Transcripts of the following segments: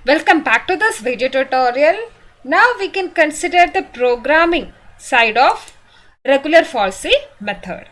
Welcome back to this video tutorial. Now we can consider the programming side of regular falsi method.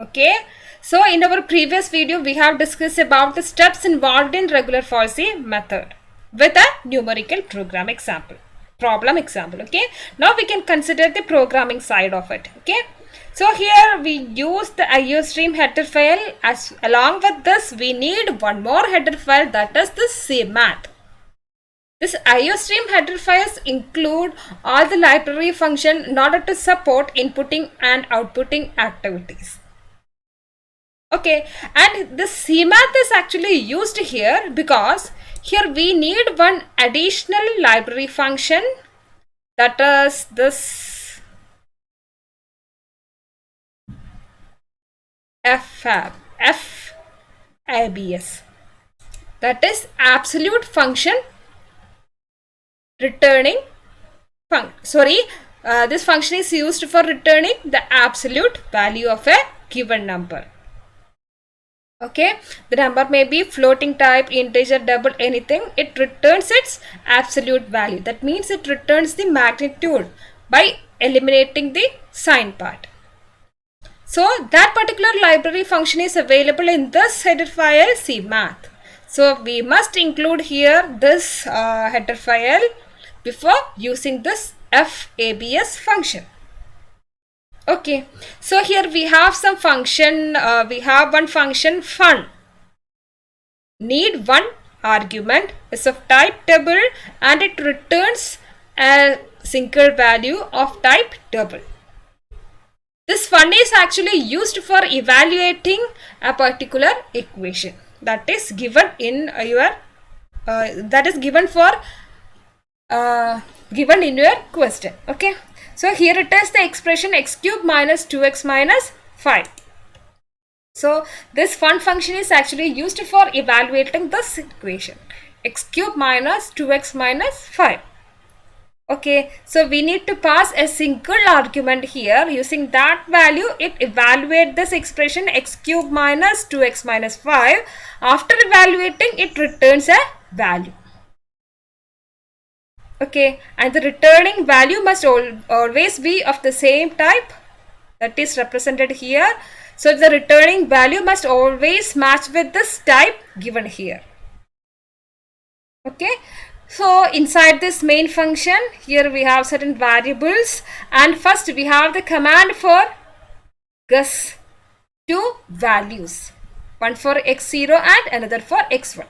Okay, so in our previous video we have discussed about the steps involved in regular falsi method with a numerical problem example. Okay, now we can consider the programming side of it. Okay, so here we use the IOStream header file. As along with this we need one more header file, that is the CMath. This IOStream header files include all the library function in order to support inputting and outputting activities. Okay, and this CMath is actually used here because here we need one additional library function, that is this FABS, that is absolute function returning this function is used for returning the absolute value of a given number. Okay, the number may be floating type, integer, double, anything. It returns its absolute value. That means it returns the magnitude by eliminating the sign part. So that particular library function is available in this header file CMath. So we must include here this header file before using this FABS function. Okay, so here we have some function, we have one function fun. Need one argument is of type double and it returns a single value of type double. This fun is actually used for evaluating a particular equation that is given in your given in your question. Okay, so here it is the expression x cube minus 2x minus 5. So this fun function is actually used for evaluating this equation x cube minus 2x minus 5. Okay, so we need to pass a single argument here. Using that value, it evaluates this expression x cube minus 2x minus 5. After evaluating, it returns a value. Okay, and the returning value must always be of the same type, that is represented here. So the returning value must always match with this type given here. Okay, so inside this main function, here we have certain variables, and first we have the command for guess two values, one for x0 and another for x1.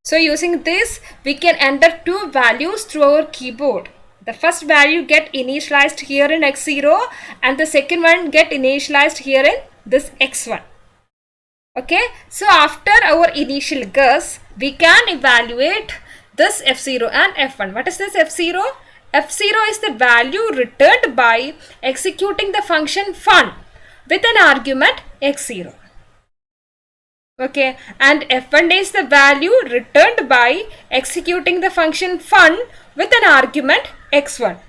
So using this, we can enter two values through our keyboard. The first value get initialized here in x0 and the second one get initialized here in this x1. Okay, so after our initial guess, we can evaluate this f0 and f1. What is this f0? F0 is the value returned by executing the function fun with an argument x0. Okay, and f1 is the value returned by executing the function fun with an argument x1.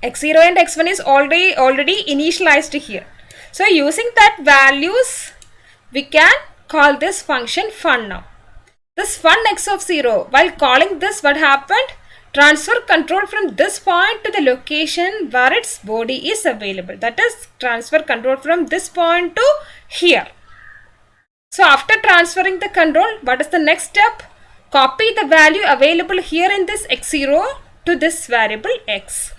x0 and x1 is already initialized here. So using that values, we can call this function fun now. This fun x of 0, while calling this, what happened? Transfer control from this point to the location where its body is available. That is, transfer control from this point to here. So after transferring the control, what is the next step? Copy the value available here in this x0 to this variable x.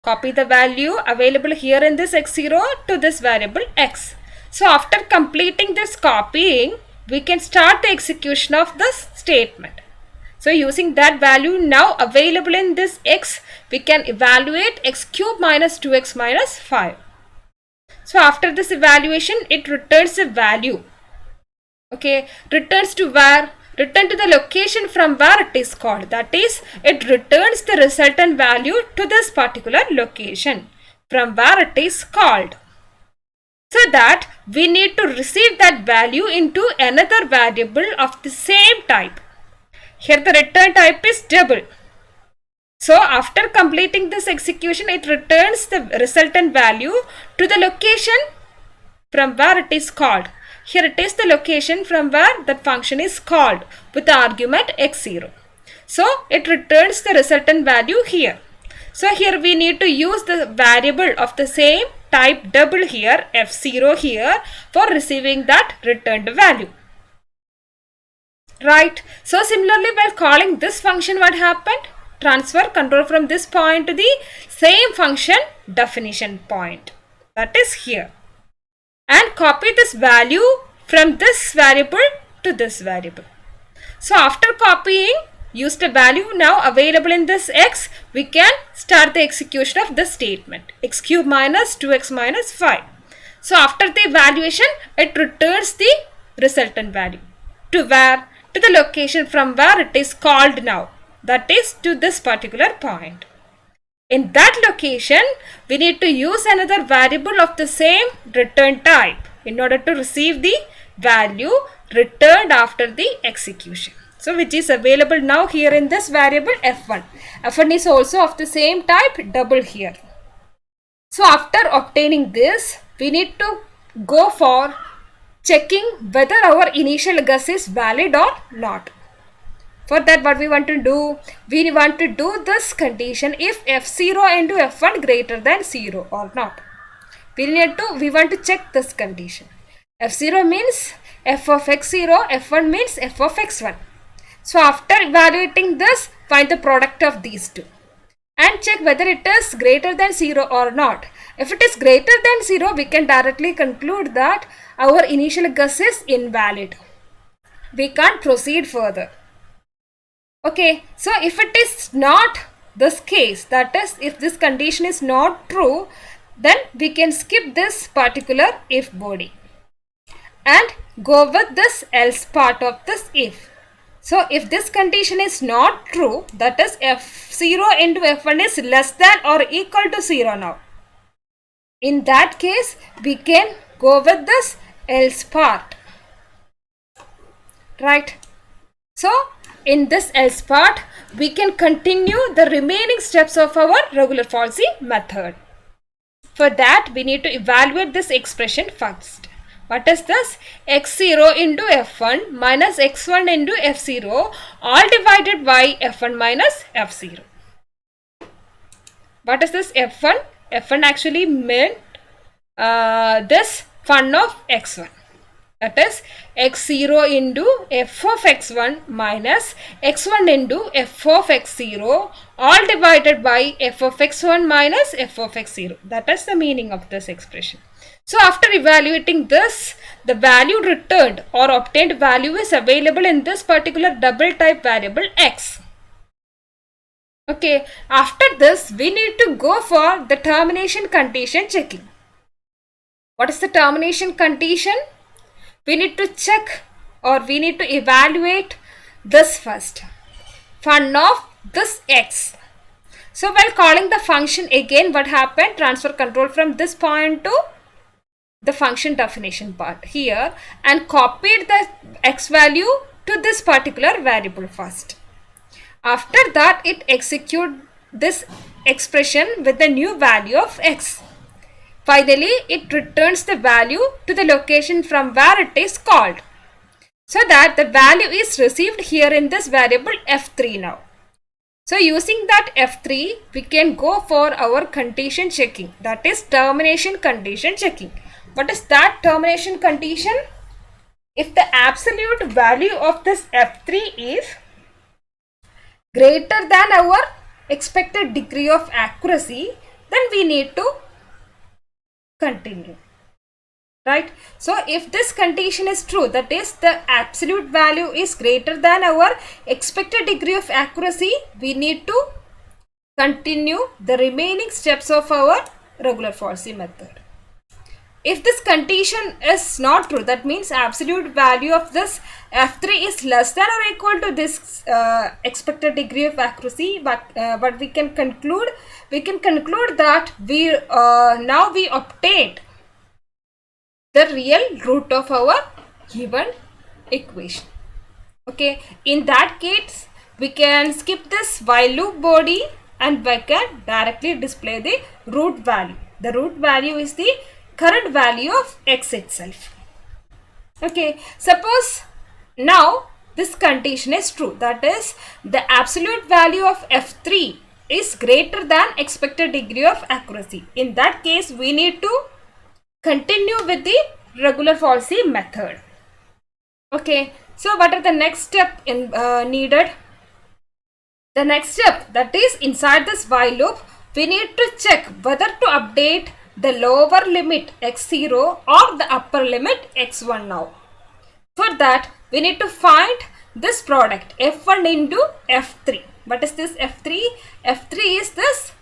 Copy the value available here in this x0 to this variable x. So after completing this copying, we can start the execution of this statement. So using that value now available in this x, we can evaluate x cube minus 2x minus 5. So after this evaluation, it returns a value. Okay, return to the location from where it is called. That is, it returns the resultant value to this particular location from where it is called. So that we need to receive that value into another variable of the same type. Here the return type is double. So after completing this execution, it returns the resultant value to the location from where it is called. Here it is the location from where that function is called with the argument x0. So it returns the resultant value here. So here we need to use the variable of the same type double here, f0 here, for receiving that returned value. Right. So similarly, while calling this function, what happened? Transfer control from this point to the same function definition point, that is here, and copy this value from this variable to this variable. So after copying, use the value now available in this x, we can start the execution of this statement, x cube minus 2x minus 5. So after the evaluation, it returns the resultant value to where? To the location from where it is called now, that is to this particular point. In that location, we need to use another variable of the same return type in order to receive the value returned after the execution. So which is available now here in this variable f1. f1 is also of the same type double here. So after obtaining this, we need to go for checking whether our initial guess is valid or not. For that, what we want to do? We want to do this condition if f0 into f1 greater than 0 or not. We want to check this condition. f0 means f of x0, f1 means f of x1. So after evaluating this, find the product of these two and check whether it is greater than 0 or not. If it is greater than 0, we can directly conclude that our initial guess is invalid. We can't proceed further. Okay, so if it is not this case, that is if this condition is not true, then we can skip this particular if body and go with this else part of this if. So if this condition is not true, that is f0 into f1 is less than or equal to 0 now. In that case, we can go with this else part. Right. So in this else part, we can continue the remaining steps of our regular falsi method. For that, we need to evaluate this expression first. What is this? x0 into f1 minus x1 into f0 all divided by f1 minus f0. What is this f1? f1 actually meant this fun of x1. That is x0 into f of x1 minus x1 into f of x0 all divided by f of x1 minus f of x0. That is the meaning of this expression. So after evaluating this, the value returned or obtained value is available in this particular double type variable x. Okay, after this, we need to go for the termination condition checking. What is the termination condition? We need to check or we need to evaluate this first. Fun of this x. So while calling the function again, what happened? Transfer control from this point to the function definition part here and copied the x value to this particular variable first. After that, it executes this expression with the new value of x. Finally, it returns the value to the location from where it is called. So that the value is received here in this variable f3 now. So using that f3, we can go for our condition checking. That is termination condition checking. What is that termination condition? If the absolute value of this f3 is greater than our expected degree of accuracy, then we need to continue. Right? So if this condition is true, that is the absolute value is greater than our expected degree of accuracy, we need to continue the remaining steps of our regular falsi method. If this condition is not true, that means absolute value of this f3 is less than or equal to this expected degree of accuracy, but we can conclude that we now we obtained the real root of our given equation. Okay, in that case, we can skip this while loop body and we can directly display the root value. The root value is the current value of x itself. Okay, suppose now this condition is true, that is the absolute value of f3 is greater than expected degree of accuracy. In that case, we need to continue with the regular falsi method. Okay, so what are the next step needed? The next step, that is inside this while loop, we need to check whether to update the lower limit x0 or the upper limit x1 now. For that, we need to find this product f1 into f3. What is this f3? f3 is this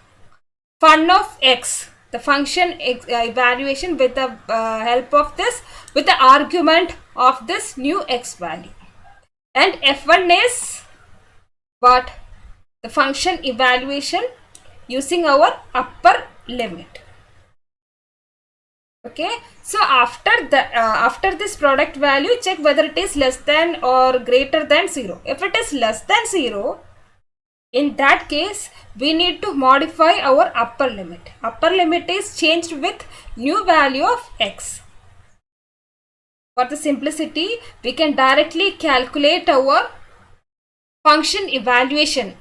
fun of x, the function evaluation with the help of this, with the argument of this new x value. And f1 is what? The function evaluation using our upper limit. Okay, so after this product value, check whether it is less than or greater than 0. If it is less than 0, in that case we need to modify our upper limit. Upper limit is changed with new value of x. For the simplicity, we can directly calculate our function evaluation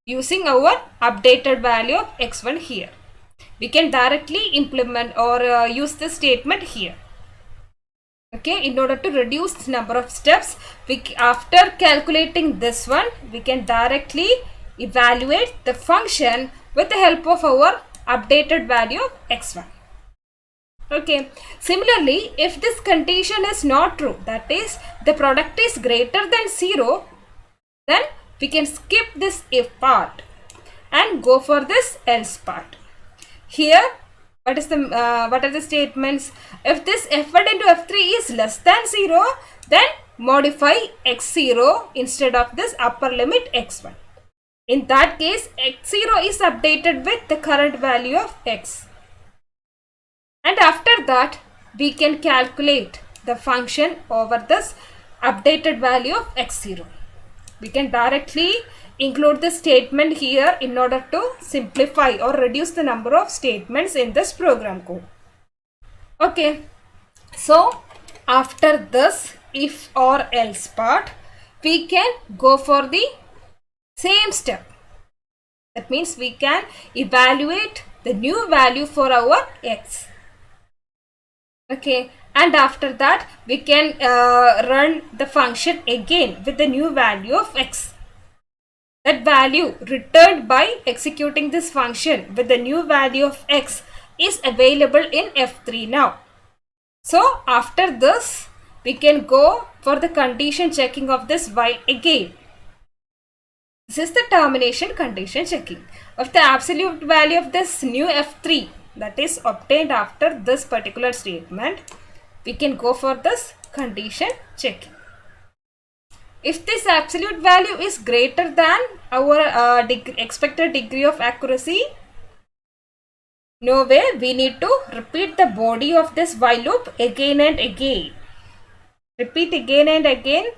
using our updated value of x1 here. We can directly implement or use this statement here. Okay, in order to reduce the number of steps, after calculating this one, we can directly evaluate the function with the help of our updated value of x1. Okay, similarly, if this condition is not true, that is the product is greater than 0, then we can skip this if part and go for this else part. Here, what are the statements? If this f1 into f3 is less than 0, then modify x0 instead of this upper limit x1. In that case, x0 is updated with the current value of x. And after that, we can calculate the function over this updated value of x0. We can directly include the statement here in order to simplify or reduce the number of statements in this program code. Okay, so after this if or else part, we can go for the same step. That means we can evaluate the new value for our x. Okay, and after that we can run the function again with the new value of x. That value returned by executing this function with the new value of x is available in f3 now. So after this, we can go for the condition checking of this while again. This is the termination condition checking of the absolute value of this new f3 that is obtained after this particular statement. We can go for this condition checking. If this absolute value is greater than our expected degree of accuracy, no way, we need to repeat the body of this while loop again and again. Repeat again and again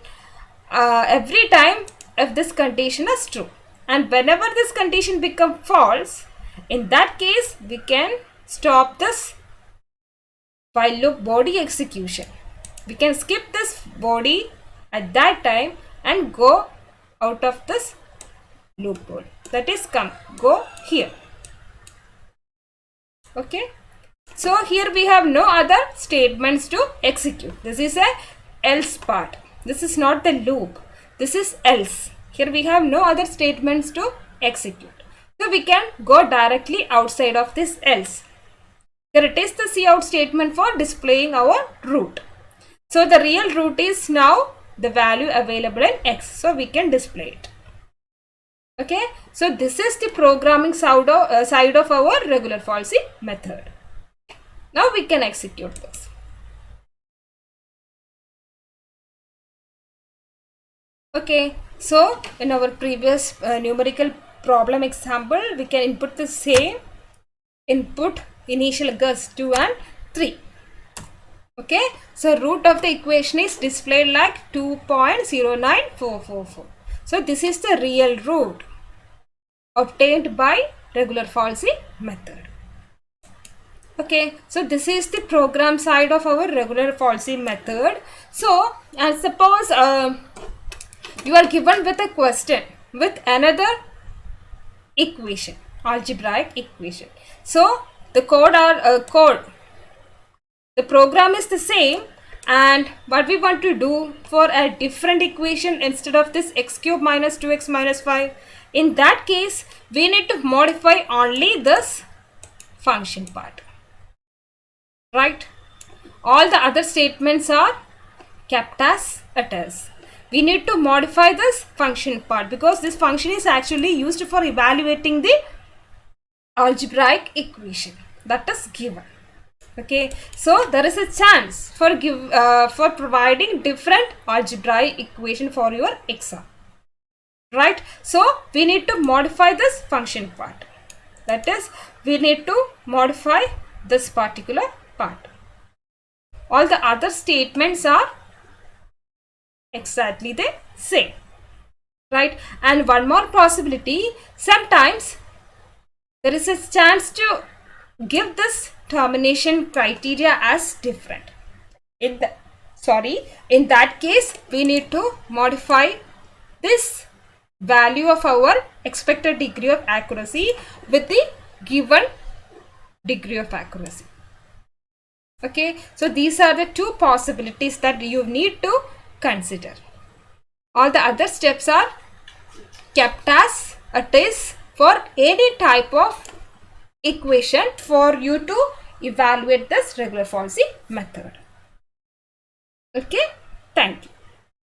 every time if this condition is true. And whenever this condition becomes false, in that case we can stop this while loop body execution. We can skip this body at that time and go out of this loop code. That is go here. Okay. So here we have no other statements to execute. This is a else part. This is not the loop. This is else. Here we have no other statements to execute. So we can go directly outside of this else. Here it is the cout statement for displaying our root. So the real root is now the value available in x. So we can display it. Okay. So this is the programming side of our regular falsi method. Now we can execute this. Okay. So in our previous numerical problem example, we can input the same input initial guess 2 and 3. Okay, so root of the equation is displayed like 2.09444. So this is the real root obtained by regular falsi method. Okay, so this is the program side of our regular Falsi method. So, and suppose you are given with a question with another equation, algebraic equation. So, the the program is the same, and what we want to do for a different equation instead of this x cube minus 2x minus 5, in that case we need to modify only this function part, right? All the other statements are kept as it is. We need to modify this function part because this function is actually used for evaluating the algebraic equation that is given. Okay, so there is a chance for providing different algebraic equation for your exam, right? So we need to modify this function part, that is we need to modify this particular part. All the other statements are exactly the same, right? And one more possibility, sometimes there is a chance to give this termination criteria as different. In that case we need to modify this value of our expected degree of accuracy with the given degree of accuracy. Okay, so these are the two possibilities that you need to consider. All the other steps are kept as it is for any type of equation for you to evaluate this regular Falsi method. Okay, thank you.